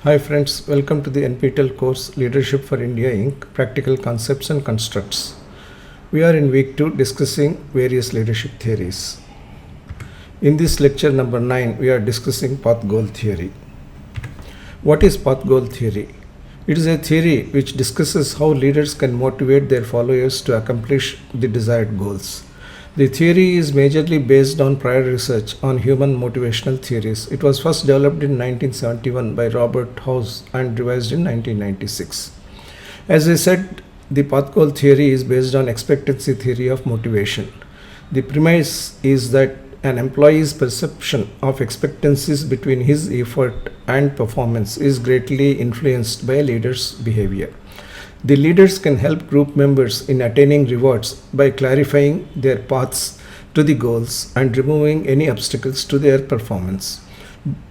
Hi friends, welcome to the NPTEL course Leadership for India Inc. Practical Concepts and Constructs. We are in week 2 discussing various leadership theories. In this lecture number 9, we are discussing path goal theory. What is path goal theory? It is a theory which discusses how leaders can motivate their followers to accomplish the desired goals. The theory is majorly based on prior research on human motivational theories. It was first developed in 1971 by Robert House and revised in 1996. As I said, the path goal theory is based on expectancy theory of motivation. The premise is that an employee's perception of expectancies between his effort and performance is greatly influenced by a leader's behavior. The leaders can help group members in attaining rewards by clarifying their paths to the goals and removing any obstacles to their performance.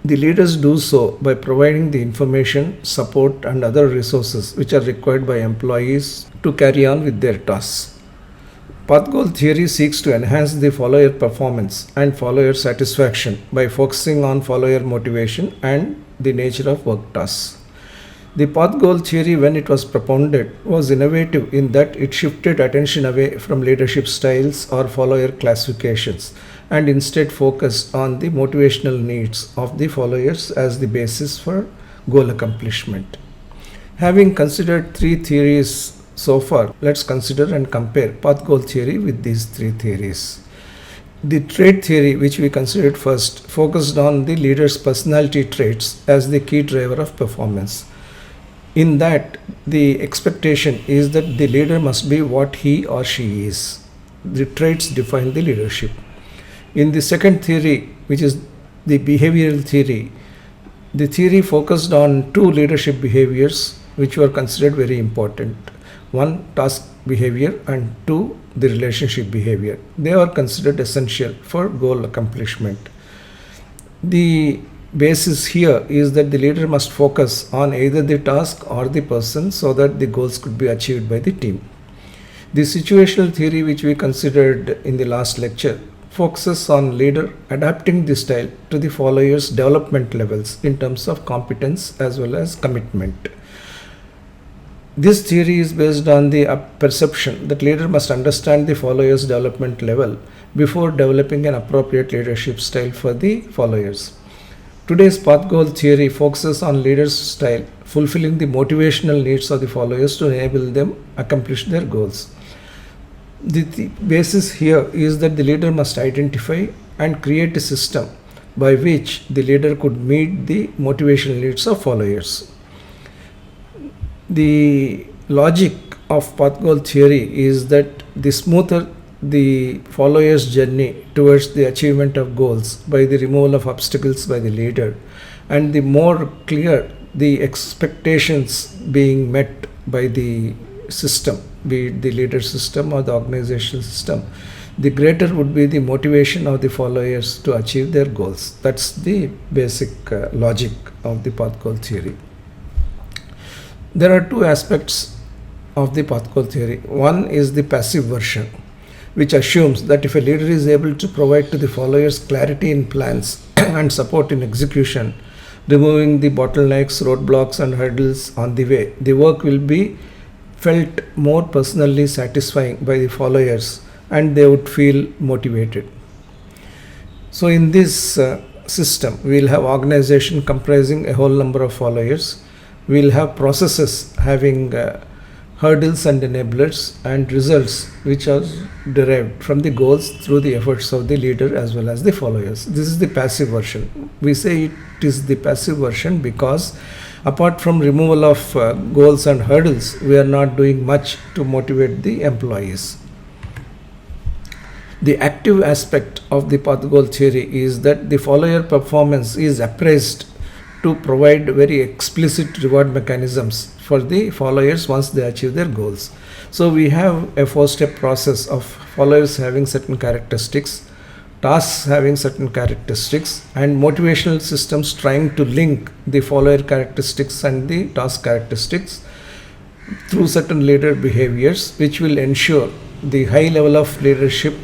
The leaders do so by providing the information, support, and other resources which are required by employees to carry on with their tasks. Path goal theory seeks to enhance the follower performance and follower satisfaction by focusing on follower motivation and the nature of work tasks. The path goal theory, when it was propounded, was innovative in that it shifted attention away from leadership styles or follower classifications and instead focused on the motivational needs of the followers as the basis for goal accomplishment. Having considered three theories so far, let's consider and compare path goal theory with these three theories. The trait theory, which we considered first, focused on the leader's personality traits as the key driver of performance. In that, the expectation is that the leader must be what he or she is. The traits define the leadership. In the second theory, which is the behavioral theory, the theory focused on two leadership behaviors which were considered very important. One, task behavior, and two, the relationship behavior. They are considered essential for goal accomplishment. The basis here is that the leader must focus on either the task or the person so that the goals could be achieved by the team. The situational theory, which we considered in the last lecture, focuses on leader adapting the style to the followers' development levels in terms of competence as well as commitment. This theory is based on the perception that leader must understand the followers' development level before developing an appropriate leadership style for the followers. Today's path goal theory focuses on leaders' style, fulfilling the motivational needs of the followers to enable them accomplish their goals. The basis here is that the leader must identify and create a system by which the leader could meet the motivational needs of followers. The logic of path goal theory is that the smoother the follower's journey towards the achievement of goals by the removal of obstacles by the leader, and the more clear the expectations being met by the system, be it the leader system or the organizational system, the greater would be the motivation of the followers to achieve their goals. That's the basic logic of the path goal theory. There are two aspects of the path goal theory. One is the passive version, which assumes that if a leader is able to provide to the followers clarity in plans and support in execution, removing the bottlenecks, roadblocks, and hurdles on the way, the work will be felt more personally satisfying by the followers and they would feel motivated. So in this system, we will have organization comprising a whole number of followers. We will have processes having hurdles and enablers and results which are derived from the goals through the efforts of the leader as well as the followers. This is the passive version. We say it is the passive version because apart from removal of goals and hurdles, we are not doing much to motivate the employees. The active aspect of the path goal theory is that the follower performance is appraised to provide very explicit reward mechanisms for the followers once they achieve their goals. So we have a 4-step process of followers having certain characteristics, tasks having certain characteristics, and motivational systems trying to link the follower characteristics and the task characteristics through certain leader behaviors, which will ensure the high level of leadership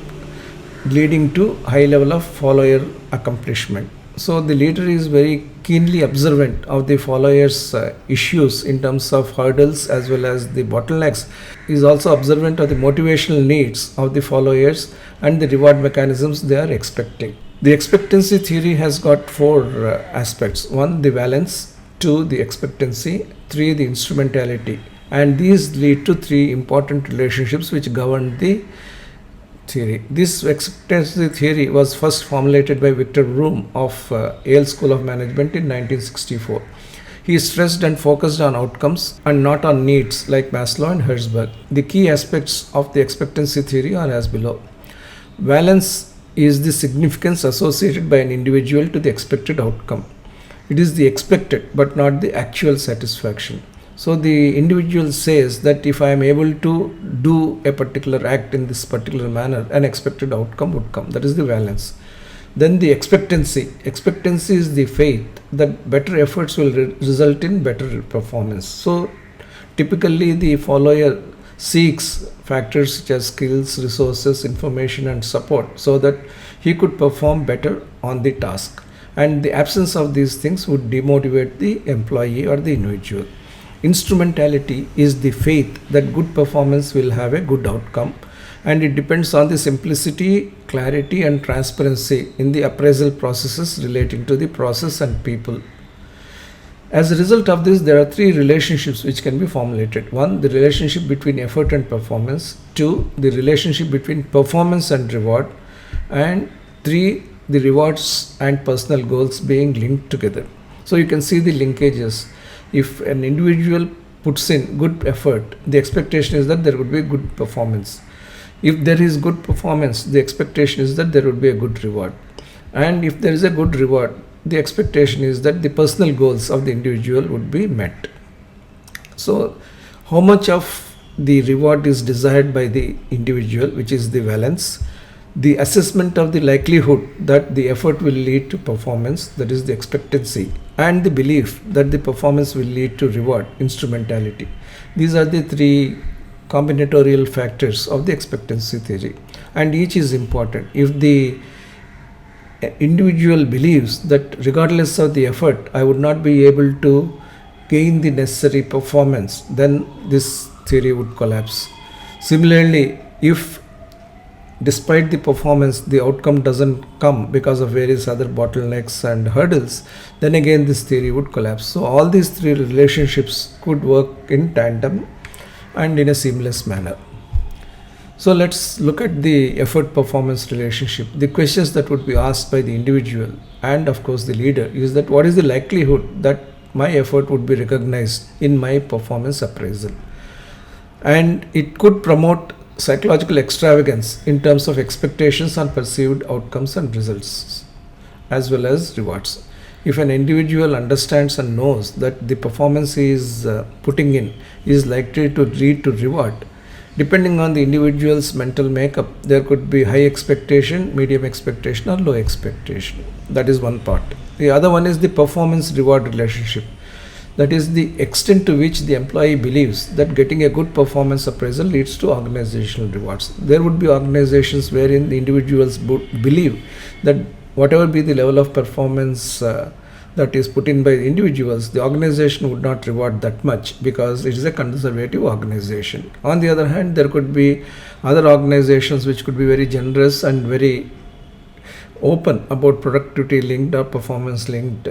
leading to high level of follower accomplishment. So the leader is very keenly observant of the followers' issues in terms of hurdles as well as the bottlenecks. He is also observant of the motivational needs of the followers and the reward mechanisms they are expecting. The expectancy theory has got four aspects. One, the valence. Two, the expectancy. Three, the instrumentality. And these lead to three important relationships which govern the theory. This expectancy theory was first formulated by Victor Vroom of Yale School of Management in 1964. He stressed and focused on outcomes and not on needs like Maslow and Herzberg. The key aspects of the expectancy theory are as below. Valence is the significance associated by an individual to the expected outcome. It is the expected but not the actual satisfaction. So the individual says that if I am able to do a particular act in this particular manner, an expected outcome would come. That is the valence. Then the expectancy. Expectancy is the faith that better efforts will result in better performance. So typically the follower seeks factors such as skills, resources, information and support so that he could perform better on the task. And the absence of these things would demotivate the employee or the individual. Instrumentality is the faith that good performance will have a good outcome, and it depends on the simplicity, clarity and transparency in the appraisal processes relating to the process and people. As a result of this, there are three relationships which can be formulated. One, the relationship between effort and performance. Two, the relationship between performance and reward. And three, the rewards and personal goals being linked together. So you can see the linkages. If an individual puts in good effort, the expectation is that there would be a good performance. If there is good performance, the expectation is that there would be a good reward. And if there is a good reward, the expectation is that the personal goals of the individual would be met. So how much of the reward is desired by the individual, which is the valence, the assessment of the likelihood that the effort will lead to performance, that is the expectancy, and the belief that the performance will lead to reward, instrumentality. These are the three combinatorial factors of the expectancy theory, and each is important. If the individual believes that regardless of the effort I would not be able to gain the necessary performance, then this theory would collapse. Similarly, if despite the performance the outcome doesn't come because of various other bottlenecks and hurdles, then again this theory would collapse. So all these three relationships could work in tandem and in a seamless manner. So let's look at the effort performance relationship. The questions that would be asked by the individual and of course the leader is that what is the likelihood that my effort would be recognized in my performance appraisal? And it could promote psychological extravagance in terms of expectations on perceived outcomes and results as well as rewards. If an individual understands and knows that the performance he is putting in is likely to lead to reward, depending on the individual's mental makeup, there could be high expectation, medium expectation or low expectation. That is one part. The other one is the performance reward relationship. That is the extent to which the employee believes that getting a good performance appraisal leads to organizational rewards. There would be organizations wherein the individuals believe that whatever be the level of performance that is put in by the individuals, the organization would not reward that much because it is a conservative organization. On the other hand, there could be other organizations which could be very generous and very open about productivity linked or performance linked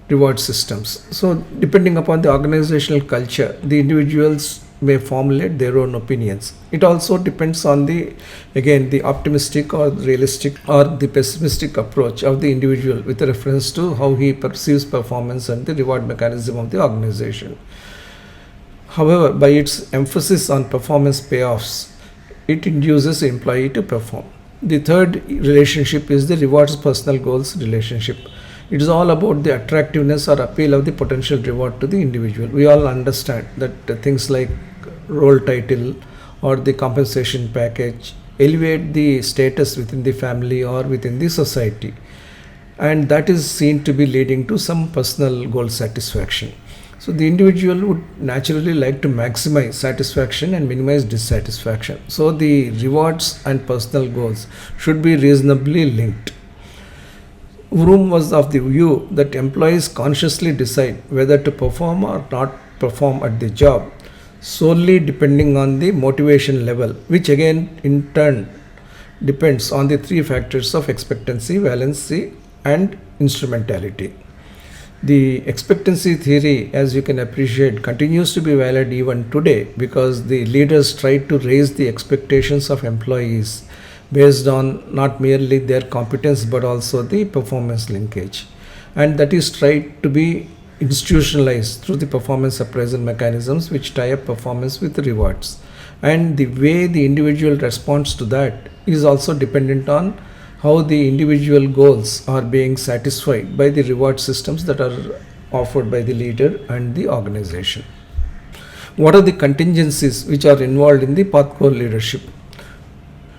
reward systems. So depending upon the organizational culture, the individuals may formulate their own opinions. It also depends on the optimistic or realistic or the pessimistic approach of the individual with reference to how he perceives performance and the reward mechanism of the organization. However, by its emphasis on performance payoffs, it induces the employee to perform. The third relationship is the rewards personal goals relationship. It is all about the attractiveness or appeal of the potential reward to the individual. We all understand that things like role title or the compensation package elevate the status within the family or within the society, and that is seen to be leading to some personal goal satisfaction. So the individual would naturally like to maximize satisfaction and minimize dissatisfaction. So the rewards and personal goals should be reasonably linked. Vroom was of the view that employees consciously decide whether to perform or not perform at the job solely depending on the motivation level, which again in turn depends on the three factors of expectancy, valency, and instrumentality. The expectancy theory, as you can appreciate, continues to be valid even today because the leaders try to raise the expectations of employees based on not merely their competence but also the performance linkage. And that is tried to be institutionalized through the performance appraisal mechanisms which tie up performance with rewards. And the way the individual responds to that is also dependent on how the individual goals are being satisfied by the reward systems that are offered by the leader and the organization. What are the contingencies which are involved in the path goal leadership?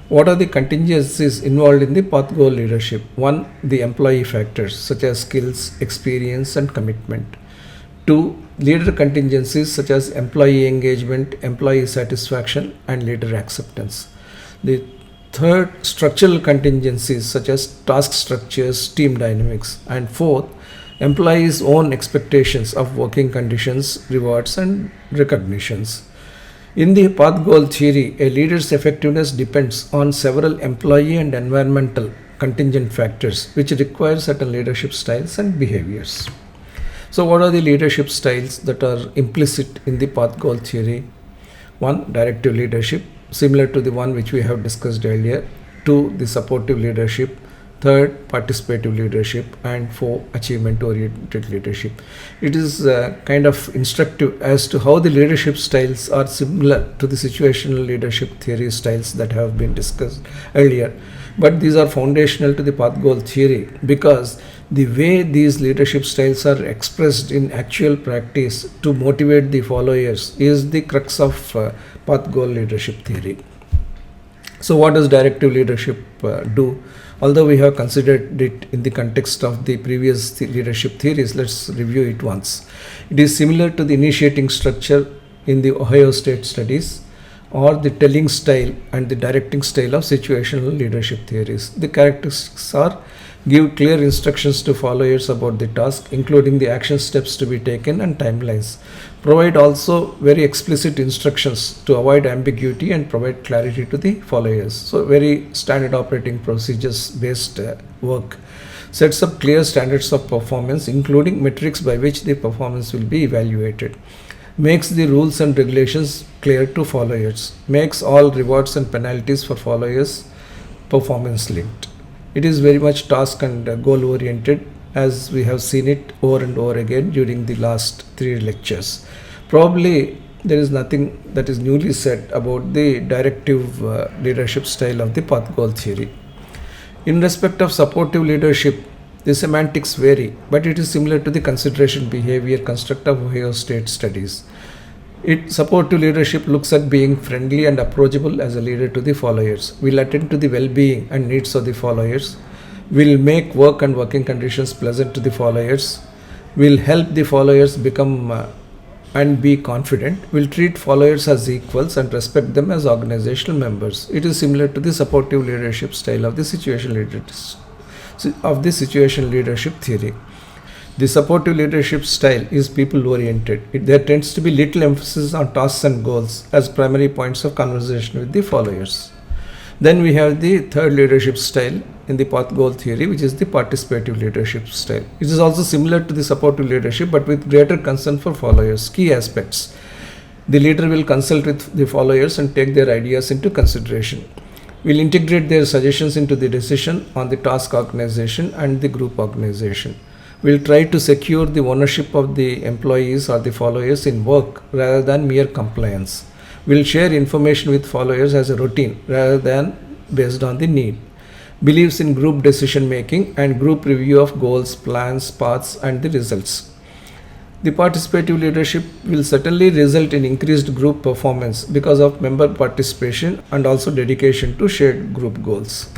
What are the contingencies involved in the path goal leadership? One, the employee factors such as skills, experience, and commitment. Two, leader contingencies such as employee engagement, employee satisfaction, and leader acceptance. The third, structural contingencies such as task structures, team dynamics. And fourth, employees' own expectations of working conditions, rewards, and recognitions. In the path goal theory, a leader's effectiveness depends on several employee and environmental contingent factors which require certain leadership styles and behaviors. So, what are the leadership styles that are implicit in the path goal theory? One, directive leadership, similar to the one which we have discussed earlier. Two, the supportive leadership. Third, participative leadership. And four, achievement oriented leadership. It is kind of instructive as to how the leadership styles are similar to the situational leadership theory styles that have been discussed earlier. But these are foundational to the path goal theory because the way these leadership styles are expressed in actual practice to motivate the followers is the crux of path goal leadership theory. So, what does directive leadership do? Although we have considered it in the context of the previous leadership theories, let's review it once. It is similar to the initiating structure in the Ohio State studies or the telling style and the directing style of situational leadership theories. The characteristics are: give clear instructions to followers about the task, including the action steps to be taken and timelines. Provide also very explicit instructions to avoid ambiguity and provide clarity to the followers. So, very standard operating procedures based work. Sets up clear standards of performance, including metrics by which the performance will be evaluated. Makes the rules and regulations clear to followers. Makes all rewards and penalties for followers performance linked. It is very much task and goal oriented, as we have seen it over and over again during the last 3 lectures. Probably there is nothing that is newly said about the directive leadership style of the path goal theory. In respect of supportive leadership, the semantics vary, but it is similar to the consideration behavior construct of Ohio State studies. Supportive leadership looks at being friendly and approachable as a leader to the followers, will attend to the well-being and needs of the followers, will make work and working conditions pleasant to the followers, will help the followers become and be confident, will treat followers as equals and respect them as organizational members. It is similar to the supportive leadership style of the situational leadership theory. The supportive leadership style is people-oriented. There tends to be little emphasis on tasks and goals as primary points of conversation with the followers. Then we have the third leadership style in the path goal theory, which is the participative leadership style. It is also similar to the supportive leadership but with greater concern for followers. Key aspects: the leader will consult with the followers and take their ideas into consideration. Will integrate their suggestions into the decision on the task organization and the group organization. Will try to secure the ownership of the employees or the followers in work rather than mere compliance. Will share information with followers as a routine rather than based on the need. Believes in group decision making and group review of goals, plans, paths, and the results. The participative leadership will certainly result in increased group performance because of member participation and also dedication to shared group goals.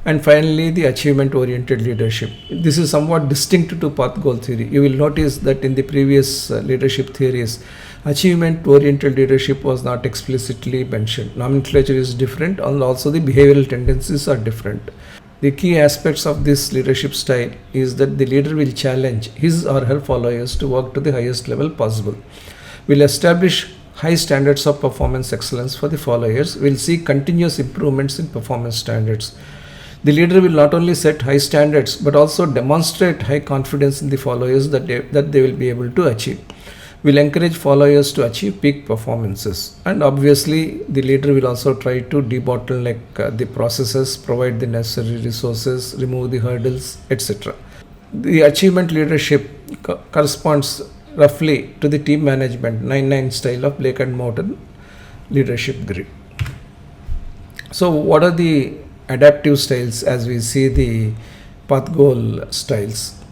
And finally, the achievement-oriented leadership. This is somewhat distinct to path goal theory. You will notice that in the previous leadership theories, achievement-oriented leadership was not explicitly mentioned. Nomenclature is different and also the behavioral tendencies are different. The key aspects of this leadership style is that the leader will challenge his or her followers to work to the highest level possible, will establish high standards of performance excellence for the followers, will seek continuous improvements in performance standards. The leader will not only set high standards but also demonstrate high confidence in the followers that they will be able to achieve. Will encourage followers to achieve peak performances, and obviously the leader will also try to debottleneck the processes, provide the necessary resources, remove the hurdles, etc. The achievement leadership corresponds roughly to the team management 9-9 style of Blake and Morton leadership grid. So what are the adaptive styles as we see the path goal styles?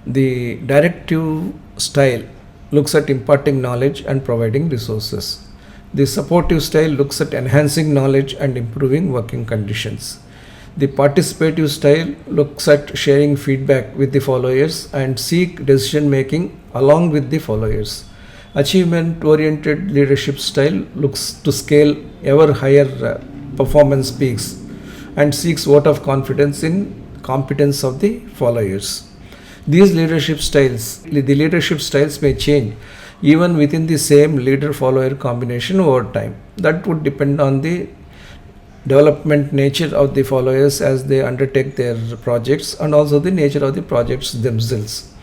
The directive style looks at imparting knowledge and providing resources. The supportive style looks at enhancing knowledge and improving working conditions. The participative style looks at sharing feedback with the followers and seek decision making along with the followers. Achievement oriented leadership style looks to scale ever higher performance peaks and seeks vote of confidence in competence of the followers. These leadership styles, the leadership styles may change even within the same leader-follower combination over time. That would depend on the development nature of the followers as they undertake their projects and also the nature of the projects themselves.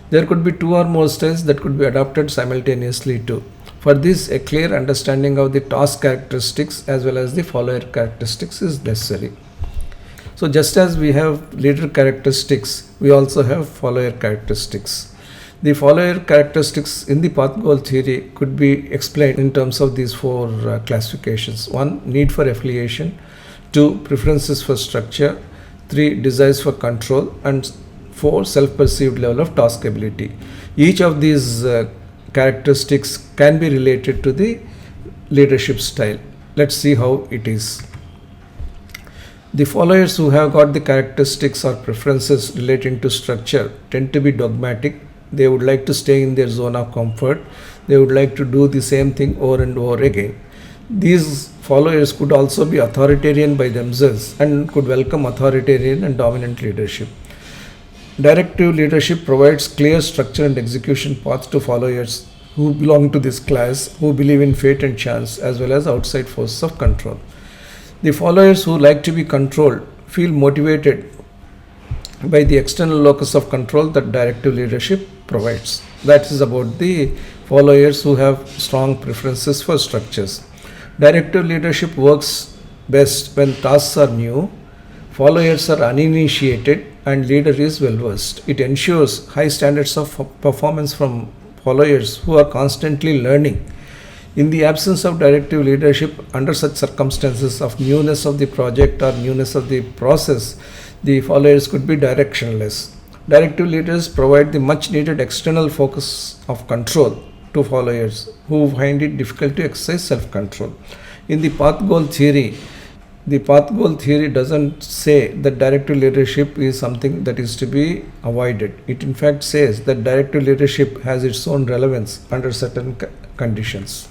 There could be two or more styles that could be adopted simultaneously too. For this, a clear understanding of the task characteristics as well as the follower characteristics is necessary. So just as we have leader characteristics, we also have follower characteristics. The follower characteristics in the path goal theory could be explained in terms of these four classifications. 1. Need for affiliation. 2. Preferences for structure. 3. Desires for control. And 4. Self-perceived level of task ability. Each of these characteristics can be related to the leadership style. Let's see how it is. The followers who have got the characteristics or preferences relating to structure tend to be dogmatic. They would like to stay in their zone of comfort. They would like to do the same thing over and over again. These followers could also be authoritarian by themselves and could welcome authoritarian and dominant leadership. Directive leadership provides clear structure and execution paths to followers who belong to this class, who believe in fate and chance as well as outside forces of control. The followers who like to be controlled feel motivated by the external locus of control that directive leadership provides. That is about the followers who have strong preferences for structures. Directive leadership works best when tasks are new, followers are uninitiated, and leader is well versed. It ensures high standards of performance from followers who are constantly learning. In the absence of directive leadership, under such circumstances of newness of the project or newness of the process, the followers could be directionless. Directive leaders provide the much needed external focus of control to followers who find it difficult to exercise self-control. In the path goal theory doesn't say that directive leadership is something that is to be avoided. It in fact says that directive leadership has its own relevance under certain conditions.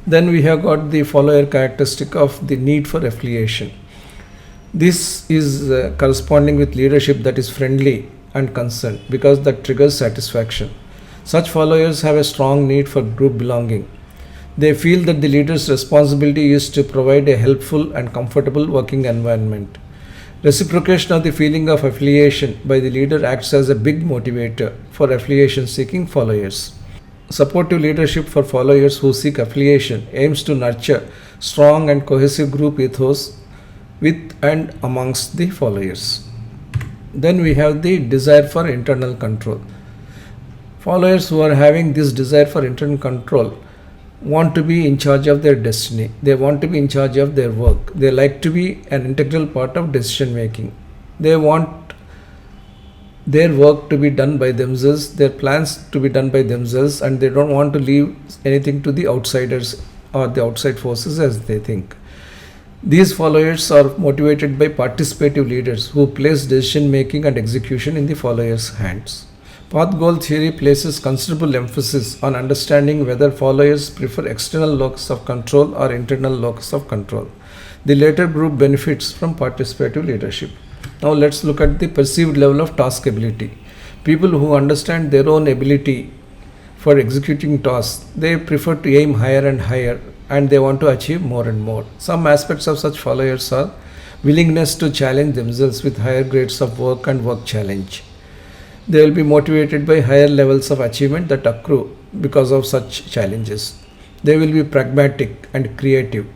Then we have got the follower characteristic of the need for affiliation. This is corresponding with leadership that is friendly and concerned because that triggers satisfaction. Such followers have a strong need for group belonging. They feel that the leader's responsibility is to provide a helpful and comfortable working environment. Reciprocation of the feeling of affiliation by the leader acts as a big motivator for affiliation-seeking followers. Supportive leadership for followers who seek affiliation aims to nurture strong and cohesive group ethos with and amongst the followers. Then we have the desire for internal control. Followers who are having this desire for internal control want to be in charge of their destiny. They want to be in charge of their work. They like to be an integral part of decision making. They want their work to be done by themselves, their plans to be done by themselves, and they don't want to leave anything to the outsiders or the outside forces as they think. These followers are motivated by participative leaders who place decision making and execution in the followers' hands. Path goal theory places considerable emphasis on understanding whether followers prefer external locus of control or internal locus of control. The latter group benefits from participative leadership. Now let's look at the perceived level of task ability. People who understand their own ability for executing tasks, they prefer to aim higher and higher, and they want to achieve more and more. Some aspects of such followers are willingness to challenge themselves with higher grades of work and work challenge. They will be motivated by higher levels of achievement that accrue because of such challenges. They will be pragmatic and creative,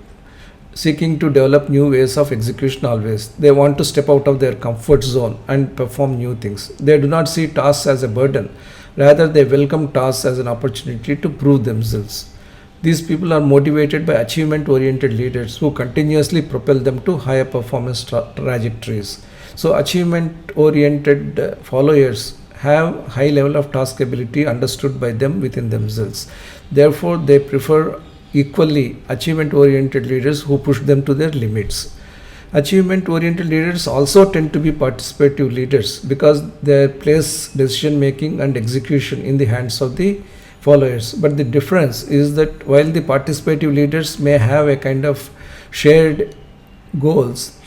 seeking to develop new ways of execution always. They want to step out of their comfort zone and perform new things. They do not see tasks as a burden, rather, they welcome tasks as an opportunity to prove themselves. These people are motivated by achievement oriented leaders who continuously propel them to higher performance trajectories. So, achievement oriented followers have high level of task ability understood by them within themselves. Therefore, they prefer equally achievement oriented leaders who push them to their limits. Achievement oriented leaders also tend to be participative leaders because they place decision making and execution in the hands of the followers. But the difference is that while the participative leaders may have a kind of shared goals,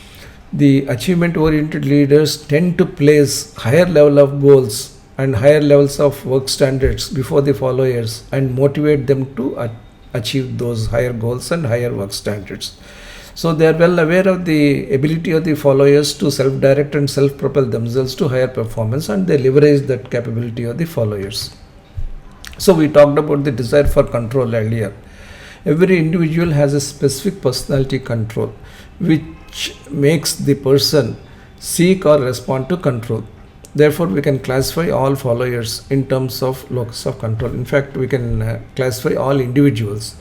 the achievement oriented leaders tend to place higher level of goals and higher levels of work standards before the followers and motivate them to achieve those higher goals and higher work standards. So they are well aware of the ability of the followers to self-direct and self-propel themselves to higher performance, and they leverage that capability of the followers. So we talked about the desire for control earlier. Every individual has a specific personality control which makes the person seek or respond to control. Therefore, we can classify all followers in terms of locus of control. In fact, we can classify all individuals.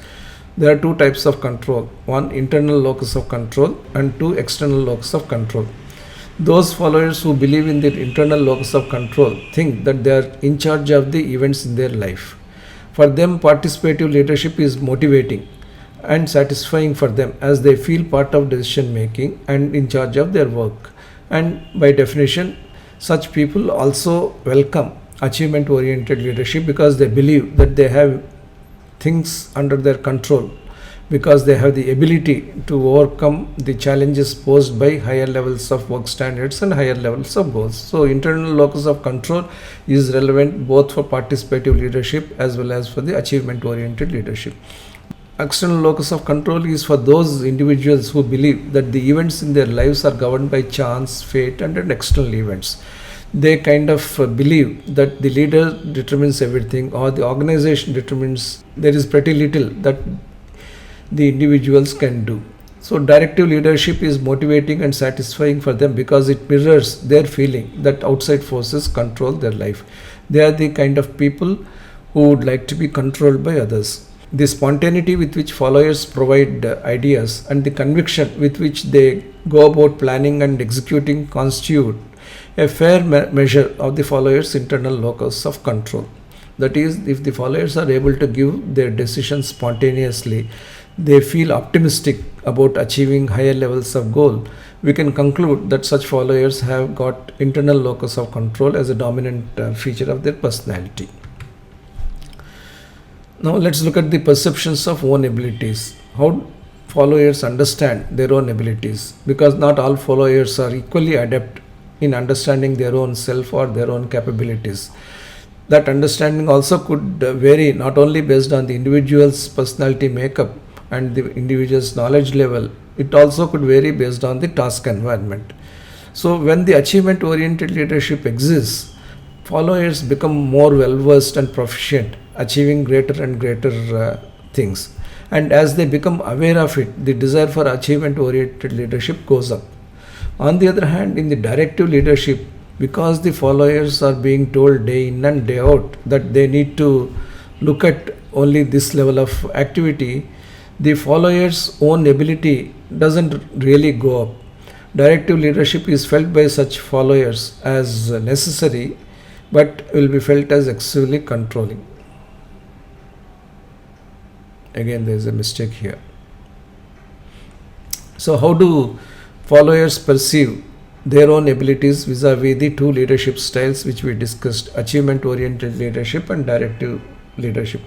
There are two types of control: one internal locus of control and two external locus of control. Those followers who believe in their internal locus of control think that they are in charge of the events in their life. For them, participative leadership is motivating and satisfying for them as they feel part of decision making and in charge of their work. And by definition, such people also welcome achievement oriented leadership because they believe that they have things under their control, because they have the ability to overcome the challenges posed by higher levels of work standards and higher levels of goals. So internal locus of control is relevant both for participative leadership as well as for the achievement oriented leadership. External locus of control is for those individuals who believe that the events in their lives are governed by chance, fate, and external events. They kind of believe that the leader determines everything, or the organization determines. There is pretty little that the individuals can do. So directive leadership is motivating and satisfying for them because it mirrors their feeling that outside forces control their life. They are the kind of people who would like to be controlled by others. The spontaneity with which followers provide ideas and the conviction with which they go about planning and executing constitute a fair measure of the followers' internal locus of control. That is, if the followers are able to give their decisions spontaneously, they feel optimistic about achieving higher levels of goal, we can conclude that such followers have got internal locus of control as a dominant feature of their personality. Now let's look at the perceptions of own abilities. How followers understand their own abilities, because not all followers are equally adept in understanding their own self or their own capabilities. That understanding also could vary not only based on the individual's personality makeup and the individual's knowledge level, it also could vary based on the task environment. So when the achievement oriented leadership exists, followers become more well versed and proficient, achieving greater and greater things. And as they become aware of it, the desire for achievement oriented leadership goes up. On the other hand, in the directive leadership, because the followers are being told day in and day out that they need to look at only this level of activity, the followers' own ability doesn't really go up. Directive leadership is felt by such followers as necessary, but will be felt as excessively controlling. Again, there is a mistake here. So how do followers perceive their own abilities vis-a-vis the two leadership styles which we discussed: achievement oriented leadership and directive leadership?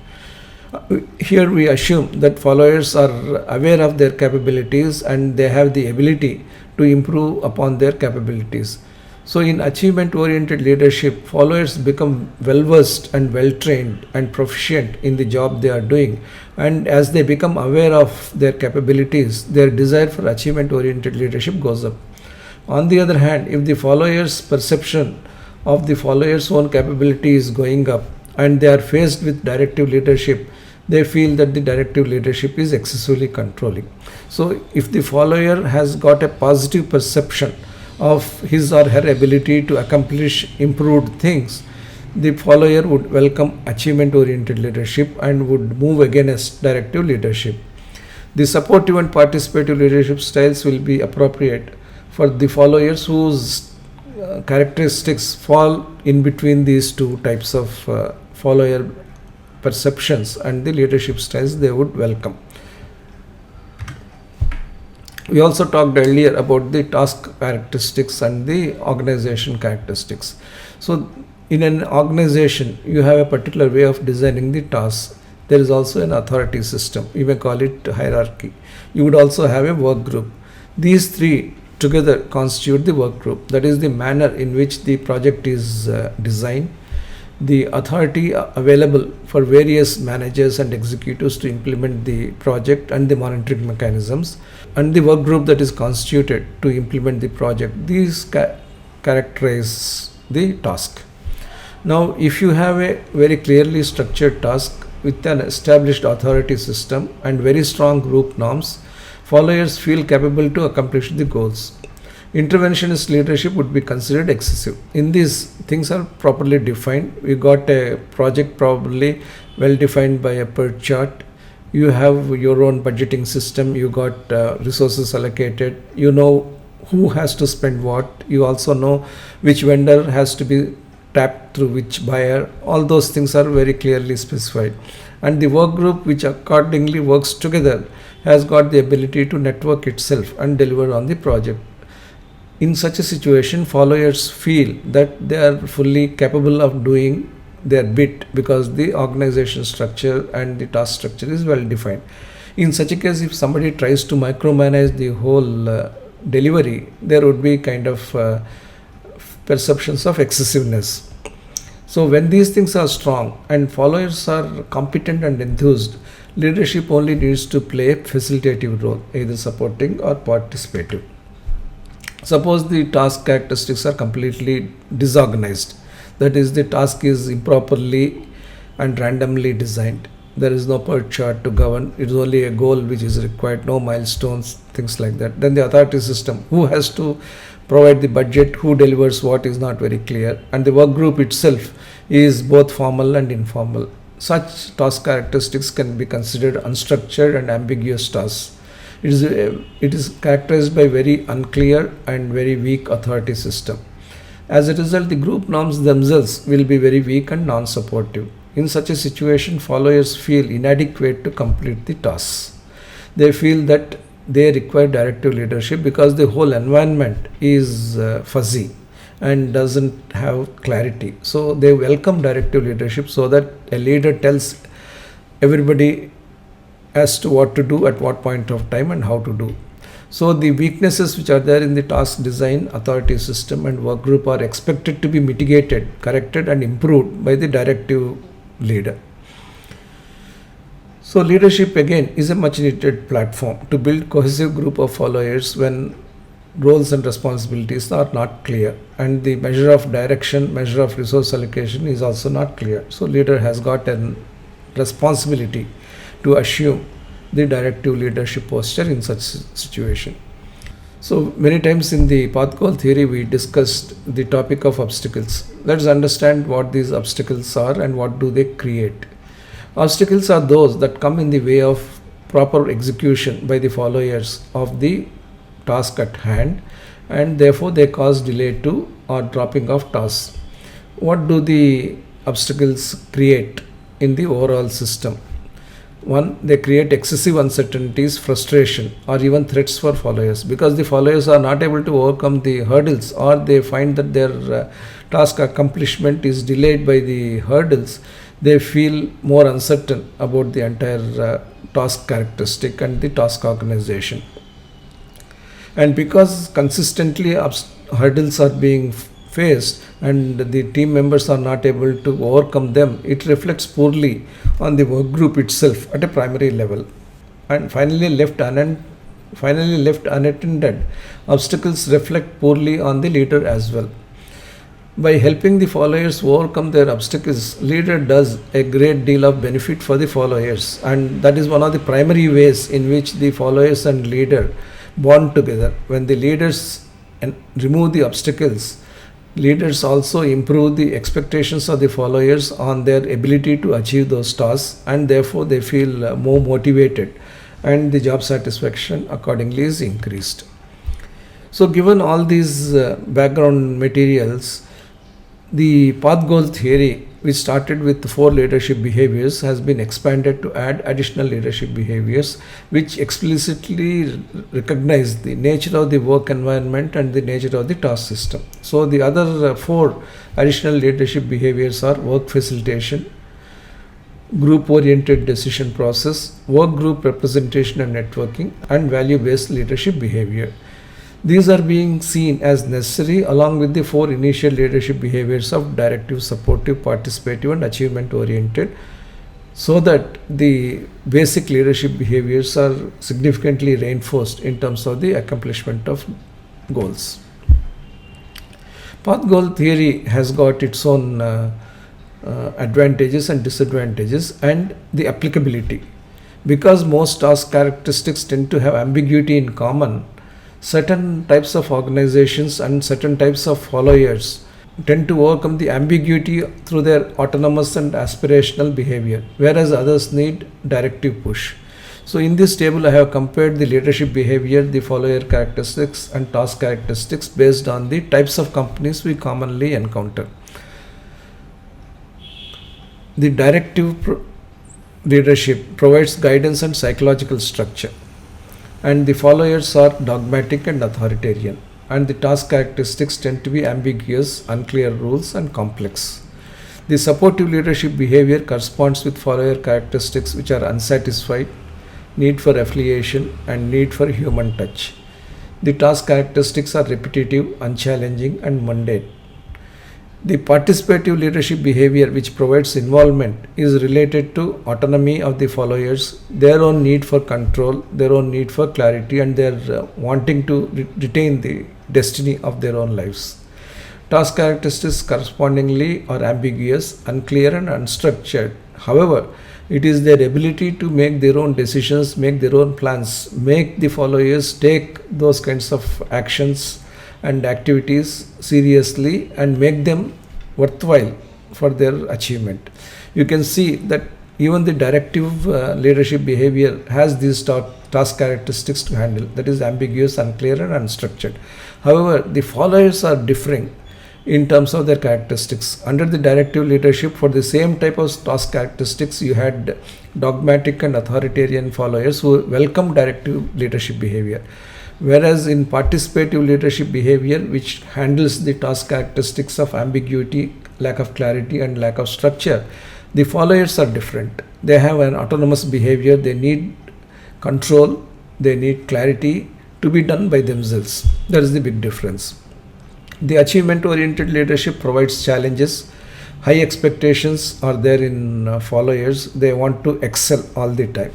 Here we assume that followers are aware of their capabilities and they have the ability to improve upon their capabilities. So in achievement oriented leadership, followers become well versed and well trained and proficient in the job they are doing, and as they become aware of their capabilities, their desire for achievement oriented leadership goes up. On the other hand, if the followers' perception of the followers' own capability is going up and they are faced with directive leadership, they feel that the directive leadership is excessively controlling. So if the follower has got a positive perception of his or her ability to accomplish improved things, the follower would welcome achievement oriented leadership and would move against directive leadership. The supportive and participative leadership styles will be appropriate for the followers whose characteristics fall in between these two types of follower perceptions and the leadership styles they would welcome. We also talked earlier about the task characteristics and the organization characteristics. So in an organization, you have a particular way of designing the tasks. There is also an authority system. You may call it hierarchy. You would also have a work group. These three together constitute the work group. That is the manner in which the project is designed, the authority available for various managers and executives to implement the project and the monitoring mechanisms, and the work group that is constituted to implement the project. These characterize the task. Now, if you have a very clearly structured task with an established authority system and very strong group norms, followers feel capable to accomplish the goals. Interventionist leadership would be considered excessive. In these, things are properly defined. We got a project probably well defined by a PERT chart. You have your own budgeting system. You got resources allocated. You know who has to spend what. You also know which vendor has to be tapped through which buyer. All those things are very clearly specified. And the work group, which accordingly works together, has got the ability to network itself and deliver on the project. In such a situation, followers feel that they are fully capable of doing their bit because the organization structure and the task structure is well defined. In such a case, if somebody tries to micromanage the whole delivery, there would be kind of perceptions of excessiveness. So when these things are strong and followers are competent and enthused, leadership only needs to play a facilitative role, either supporting or participative. Suppose the task characteristics are completely disorganized. That is, the task is improperly and randomly designed. There is no PERT chart to govern. It is only a goal which is required, no milestones, things like that. Then the authority system, who has to provide the budget, who delivers what, is not very clear. And the work group itself is both formal and informal. Such task characteristics can be considered unstructured and ambiguous tasks. It is characterized by very unclear and very weak authority system. As a result, the group norms themselves will be very weak and non-supportive. In such a situation, followers feel inadequate to complete the tasks. They feel that they require directive leadership because the whole environment is fuzzy and doesn't have clarity. So they welcome directive leadership so that a leader tells everybody as to what to do at what point of time and how to do. So the weaknesses which are there in the task design, authority system and work group are expected to be mitigated, corrected and improved by the directive leader. So leadership again is a much needed platform to build cohesive group of followers when roles and responsibilities are not clear and the measure of direction, measure of resource allocation is also not clear. So leader has got a responsibility to assume the directive leadership posture in such situation. So many times in the path goal theory we discussed the topic of obstacles. Let's understand what these obstacles are and what do they create. Obstacles are those that come in the way of proper execution by the followers of the task at hand, and therefore they cause delay to or dropping of tasks. What do the obstacles create in the overall system? One, they create excessive uncertainties, frustration, or even threats for followers because the followers are not able to overcome the hurdles, or they find that their task accomplishment is delayed by the hurdles. they feel more uncertain about the entire task characteristic and the task organization. And because consistently hurdles are being faced and the team members are not able to overcome them, it reflects poorly on the work group itself at a primary level. And finally left unattended, obstacles reflect poorly on the leader as well. By helping the followers overcome their obstacles, leader does a great deal of benefit for the followers, and that is one of the primary ways in which the followers and leader bond together. When the leaders remove the obstacles, leaders also improve the expectations of the followers on their ability to achieve those tasks, and therefore they feel more motivated, and the job satisfaction accordingly is increased. So given all these background materials, the path goal theory, which started with 4 leadership behaviors, has been expanded to add additional leadership behaviors which explicitly recognize the nature of the work environment and the nature of the task system. So the other 4 additional leadership behaviors are work facilitation, group oriented decision process, work group representation and networking, and value based leadership behavior. These are being seen as necessary along with the 4 initial leadership behaviors of directive, supportive, participative, and achievement oriented, so that the basic leadership behaviors are significantly reinforced in terms of the accomplishment of goals. Path goal theory has got its own advantages and disadvantages, and the applicability. Because most task characteristics tend to have ambiguity in common, certain types of organizations and certain types of followers tend to overcome the ambiguity through their autonomous and aspirational behavior, whereas others need directive push. So in this table I have compared the leadership behavior, the follower characteristics and task characteristics based on the types of companies we commonly encounter. The directive leadership provides guidance and psychological structure, and the followers are dogmatic and authoritarian, and the task characteristics tend to be ambiguous, unclear rules, and complex. The supportive leadership behavior corresponds with follower characteristics which are unsatisfied, need for affiliation, and need for human touch. The task characteristics are repetitive, unchallenging, and mundane. The participative leadership behavior, which provides involvement, is related to autonomy of the followers, their own need for control, their own need for clarity, and their wanting to retain the destiny of their own lives. Task characteristics correspondingly are ambiguous, unclear, and unstructured. However, it is their ability to make their own decisions, make their own plans, make the followers take those kinds of actions and activities seriously and make them worthwhile for their achievement. You can see that even the directive leadership behavior has these task characteristics to handle, that is ambiguous, unclear, and unstructured. However, the followers are differing in terms of their characteristics. Under the directive leadership, for the same type of task characteristics, you had dogmatic and authoritarian followers who welcome directive leadership behavior. Whereas in participative leadership behavior, which handles the task characteristics of ambiguity, lack of clarity, and lack of structure, the followers are different. They have an autonomous behavior, they need control, they need clarity to be done by themselves. That is the big difference. The achievement oriented leadership provides challenges. High expectations are there in followers, they want to excel all the time.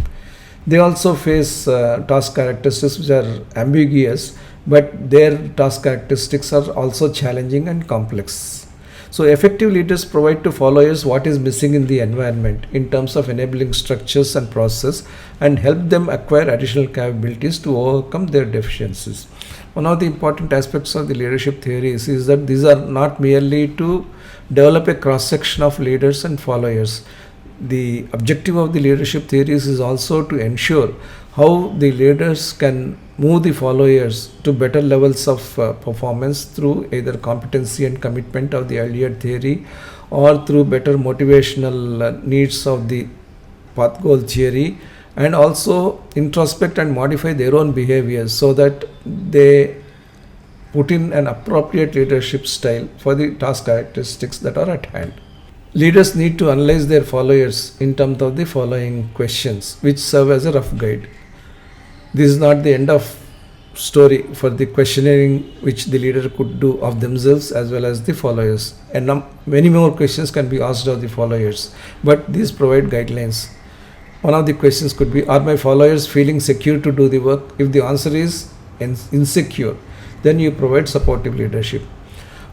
They also face task characteristics which are ambiguous, but their task characteristics are also challenging and complex. So effective leaders provide to followers what is missing in the environment in terms of enabling structures and process, and help them acquire additional capabilities to overcome their deficiencies. One of the important aspects of the leadership theories is that these are not merely to develop a cross-section of leaders and followers. The objective of the leadership theories is also to ensure how the leaders can move the followers to better levels of performance through either competency and commitment of the earlier theory, or through better motivational needs of the path goal theory, and also introspect and modify their own behaviors so that they put in an appropriate leadership style for the task characteristics that are at hand. Leaders need to analyze their followers in terms of the following questions, which serve as a rough guide. This is not the end of story for the questioning which the leader could do of themselves as well as the followers. And many more questions can be asked of the followers, but these provide guidelines. One of the questions could be, are my followers feeling secure to do the work? If the answer is insecure, then you provide supportive leadership.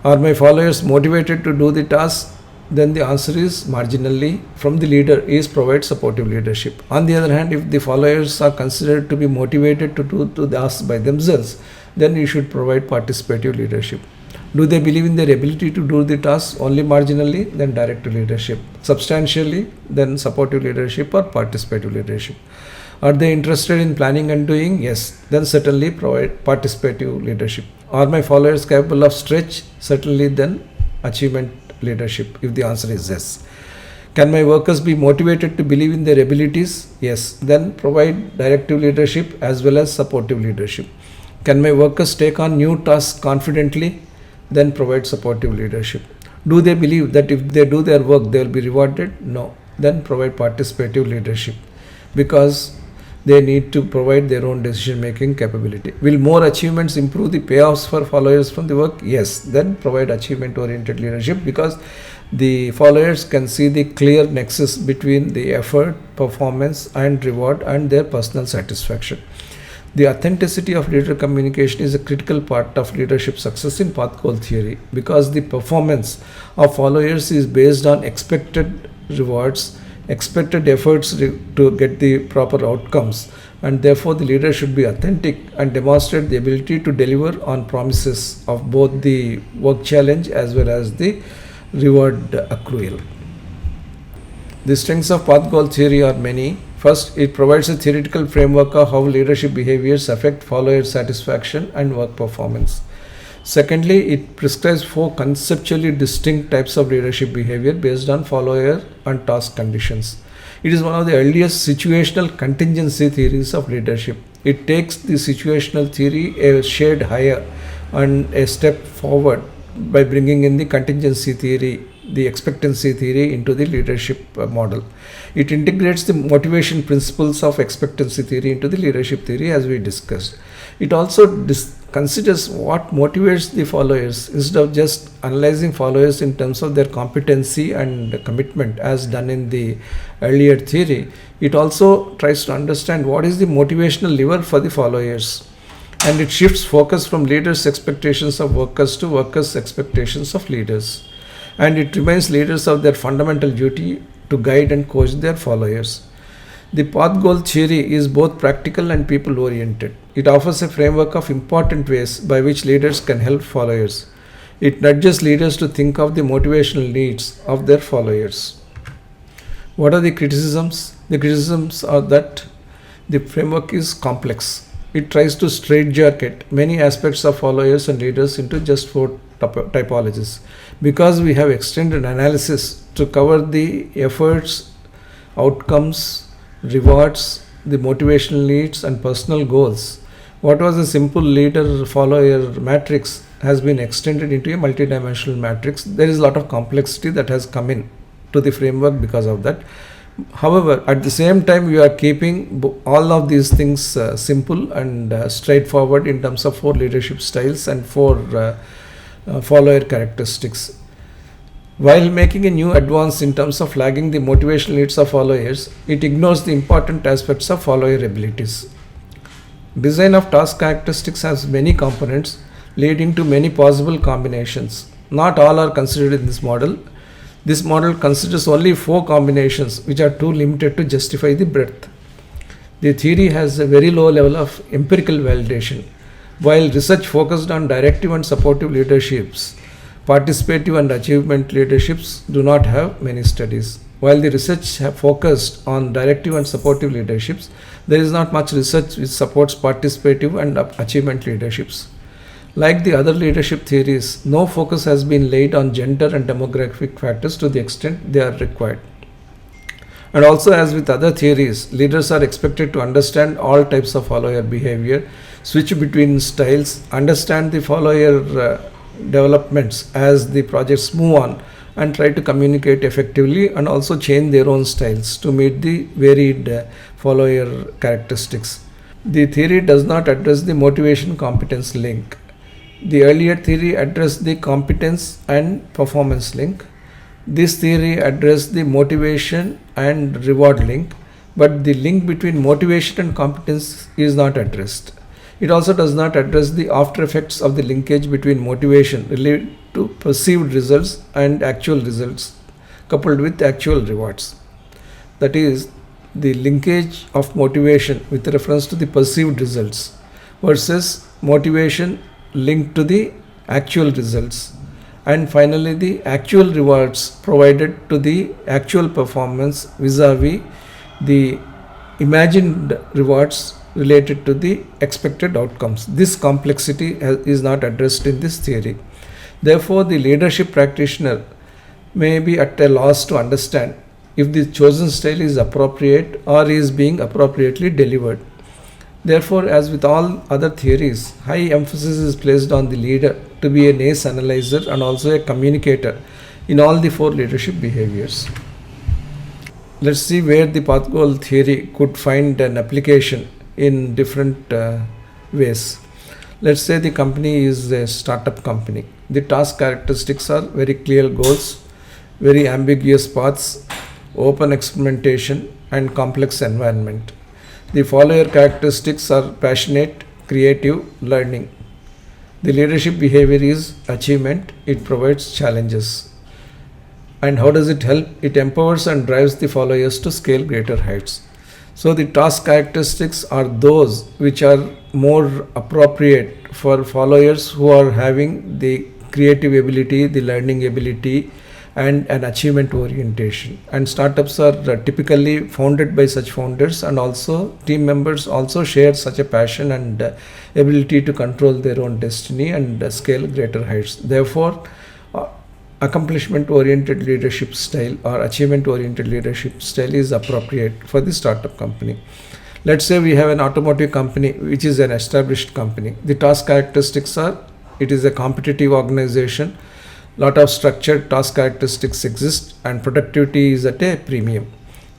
Are my followers motivated to do the task? Then the answer is marginally from the leader is provide supportive leadership. On the other hand, if the followers are considered to be motivated to do the task by themselves, then you should provide participative leadership. Do they believe in their ability to do the task only marginally? Then directive leadership. Substantially, then supportive leadership or participative leadership. Are they interested in planning and doing? Yes. Then certainly provide participative leadership. Are my followers capable of stretch? Certainly then achievement leadership, if the answer is yes. Can my workers be motivated to believe in their abilities? Yes. Then provide directive leadership as well as supportive leadership. Can my workers take on new tasks confidently? Then provide supportive leadership. Do they believe that if they do their work, they will be rewarded? No. Then provide participative leadership, because they need to provide their own decision making capability. Will more achievements improve the payoffs for followers from the work? Yes. Then provide achievement oriented leadership, because the followers can see the clear nexus between the effort, performance and reward and their personal satisfaction. The authenticity of leader communication is a critical part of leadership success in path goal theory, because the performance of followers is based on expected rewards, expected efforts to get the proper outcomes, and therefore the leader should be authentic and demonstrate the ability to deliver on promises of both the work challenge as well as the reward accrual. The strengths of path goal theory are many. First, it provides a theoretical framework of how leadership behaviors affect follower satisfaction and work performance. Secondly, it prescribes 4 conceptually distinct types of leadership behavior based on follower and task conditions. It is one of the earliest situational contingency theories of leadership. It takes the situational theory a shade higher and a step forward by bringing in the contingency theory, the expectancy theory into the leadership model. It integrates the motivation principles of expectancy theory into the leadership theory, as we discussed. It also considers what motivates the followers instead of just analyzing followers in terms of their competency and commitment as done in the earlier theory. It also tries to understand what is the motivational lever for the followers, and it shifts focus from leaders' expectations of workers to workers' expectations of leaders, and it reminds leaders of their fundamental duty to guide and coach their followers. The path goal theory is both practical and people oriented. It offers a framework of important ways by which leaders can help followers. It nudges leaders to think of the motivational needs of their followers. What are the criticisms? The criticisms are that the framework is complex. It tries to straitjacket many aspects of followers and leaders into just 4 typologies. Because we have extended analysis to cover the efforts, outcomes, rewards, the motivational needs and personal goals, what was a simple leader follower matrix has been extended into a multidimensional matrix. There is a lot of complexity that has come in to the framework because of that. However, at the same time, we are keeping all of these things simple and straightforward in terms of 4 leadership styles and 4 follower characteristics. While making a new advance in terms of flagging the motivational needs of followers, it ignores the important aspects of follower abilities. Design of task characteristics has many components, leading to many possible combinations. Not all are considered in this model. This model considers only 4 combinations, which are too limited to justify the breadth. The theory has a very low level of empirical validation. While research focused on directive and supportive leaderships, participative and achievement leaderships do not have many studies. While the research have focused on directive and supportive leaderships, there is not much research which supports participative and achievement leaderships. Like the other leadership theories, no focus has been laid on gender and demographic factors to the extent they are required. And also, as with other theories, leaders are expected to understand all types of follower behavior, switch between styles, understand the follower developments as the projects move on, and try to communicate effectively and also change their own styles to meet the varied follower characteristics. The theory does not address the motivation competence link. The earlier theory addressed the competence and performance link. This theory addressed the motivation and reward link, but the link between motivation and competence is not addressed. It also does not address the after effects of the linkage between motivation related to perceived results and actual results coupled with actual rewards. That is, the linkage of motivation with reference to the perceived results versus motivation linked to the actual results, and finally the actual rewards provided to the actual performance vis-a-vis the imagined rewards related to the expected outcomes. This complexity is not addressed in this theory. Therefore, the leadership practitioner may be at a loss to understand if the chosen style is appropriate or is being appropriately delivered. Therefore, as with all other theories, high emphasis is placed on the leader to be an ace analyzer and also a communicator in all the 4 leadership behaviors. Let's see where the path goal theory could find an application in different ways. Let's say the company is a startup company. The task characteristics are very clear goals, very ambiguous paths, open experimentation, and complex environment. The follower characteristics are passionate, creative, learning. The leadership behavior is achievement, it provides challenges. And how does it help? It empowers and drives the followers to scale greater heights. So the task characteristics are those which are more appropriate for followers who are having the creative ability, the learning ability, and an achievement orientation. And startups are typically founded by such founders, and also team members also share such a passion and ability to control their own destiny and scale greater heights. Therefore, accomplishment oriented leadership style or achievement oriented leadership style is appropriate for the startup company. Let's say we have an automotive company which is an established company. The task characteristics are, it is a competitive organization, lot of structured task characteristics exist, and productivity is at a premium.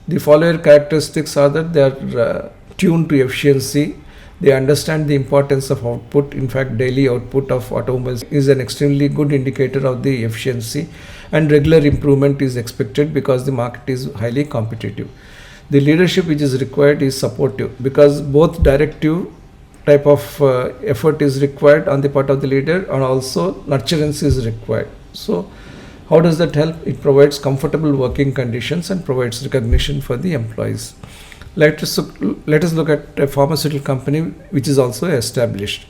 The follower characteristics are that they are tuned to efficiency. They understand the importance of output. In fact, daily output of automobiles is an extremely good indicator of the efficiency, and regular improvement is expected because the market is highly competitive. The leadership which is required is supportive, because both directive type of effort is required on the part of the leader, and also nurturance is required. So how does that help? It provides comfortable working conditions and provides recognition for the employees. Let us look at a pharmaceutical company which is also established.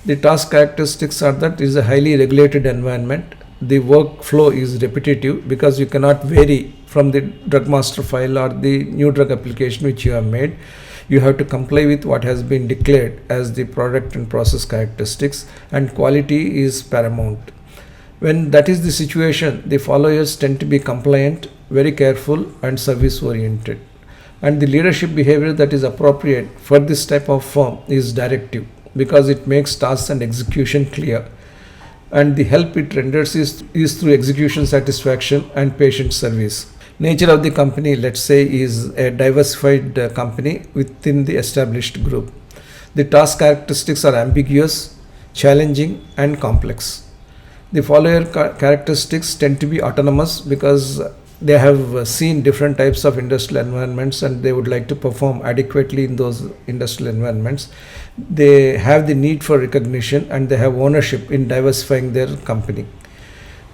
The task characteristics are that it is a highly regulated environment. The workflow is repetitive because you cannot vary from the drug master file or the new drug application which you have made. You have to comply with what has been declared as the product and process characteristics, and quality is paramount. When that is the situation, the followers tend to be compliant, very careful, and service oriented. And the leadership behavior that is appropriate for this type of firm is directive, because it makes tasks and execution clear, and the help it renders is through execution satisfaction and patient service. Nature of the company, let's say, is a diversified company within the established group. The task characteristics are ambiguous, challenging, and complex. The follower characteristics tend to be autonomous because they have seen different types of industrial environments and they would like to perform adequately in those industrial environments. They have the need for recognition and they have ownership in diversifying their company.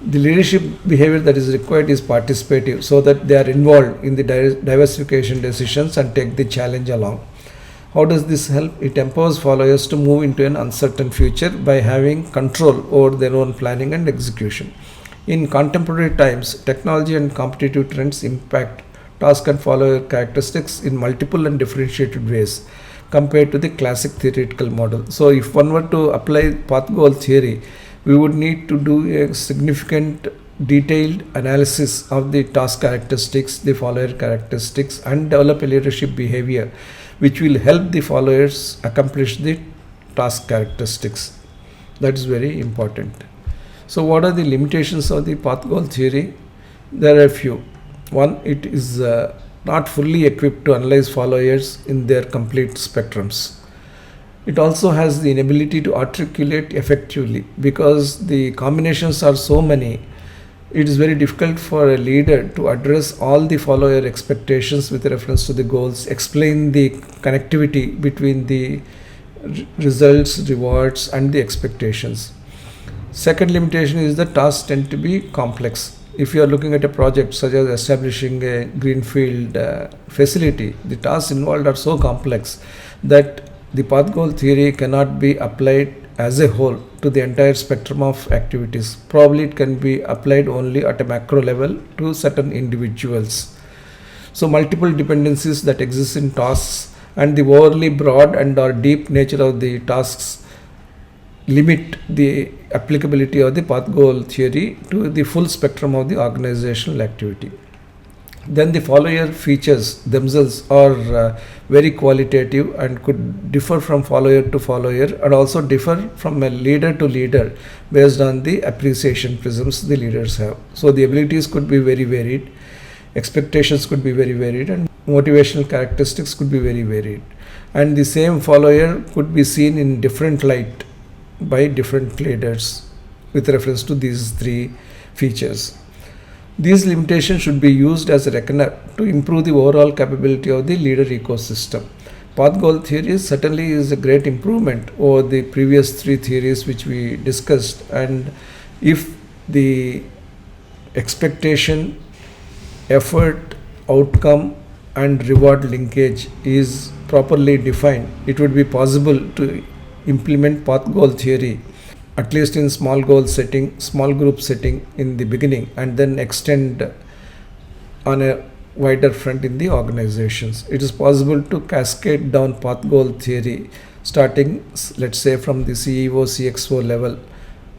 The leadership behavior that is required is participative, so that they are involved in the diversification decisions and take the challenge along. How does this help? It empowers followers to move into an uncertain future by having control over their own planning and execution. In contemporary times, technology and competitive trends impact task and follower characteristics in multiple and differentiated ways compared to the classic theoretical model. So if one were to apply path goal theory, we would need to do a significant detailed analysis of the task characteristics, the follower characteristics, and develop a leadership behavior which will help the followers accomplish the task characteristics. That is very important. So what are the limitations of the path goal theory? There are a few. One, it is not fully equipped to analyze followers in their complete spectrums. It also has the inability to articulate effectively because the combinations are so many. It is very difficult for a leader to address all the follower expectations with reference to the goals, explain the connectivity between the results, rewards, and the expectations. Second limitation is the tasks tend to be complex. If you are looking at a project such as establishing a greenfield facility, the tasks involved are so complex that the path goal theory cannot be applied as a whole to the entire spectrum of activities. Probably it can be applied only at a macro level to certain individuals. So multiple dependencies that exist in tasks and the overly broad and or deep nature of the tasks limit the applicability of the path goal theory to the full spectrum of the organizational activity. Then the follower features themselves are very qualitative and could differ from follower to follower and also differ from a leader to leader based on the appreciation prisms the leaders have. So the abilities could be very varied, expectations could be very varied, and motivational characteristics could be very varied. And the same follower could be seen in different light by different leaders with reference to these three features. These limitations should be used as a reckoner to improve the overall capability of the leader ecosystem. Path goal theory certainly is a great improvement over the previous three theories which we discussed, and if the expectation, effort, outcome, and reward linkage is properly defined, it would be possible to implement path goal theory at least in small goal setting, small group setting in the beginning, and then extend on a wider front in the organizations. It is possible to cascade down path goal theory starting, let's say, from the CEO, CXO level,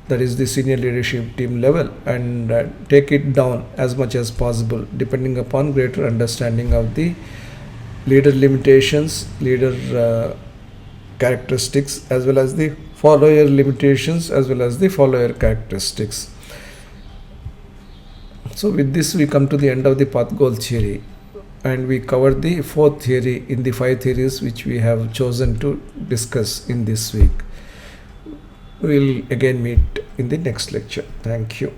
that is the senior leadership team level, and take it down as much as possible depending upon greater understanding of the leader limitations, leader characteristics, as well as the follower limitations, as well as the follower characteristics. So with this we come to the end of the path goal theory, and we covered the fourth theory in the 5 theories which we have chosen to discuss in this week. We'll again meet in the next lecture. Thank you.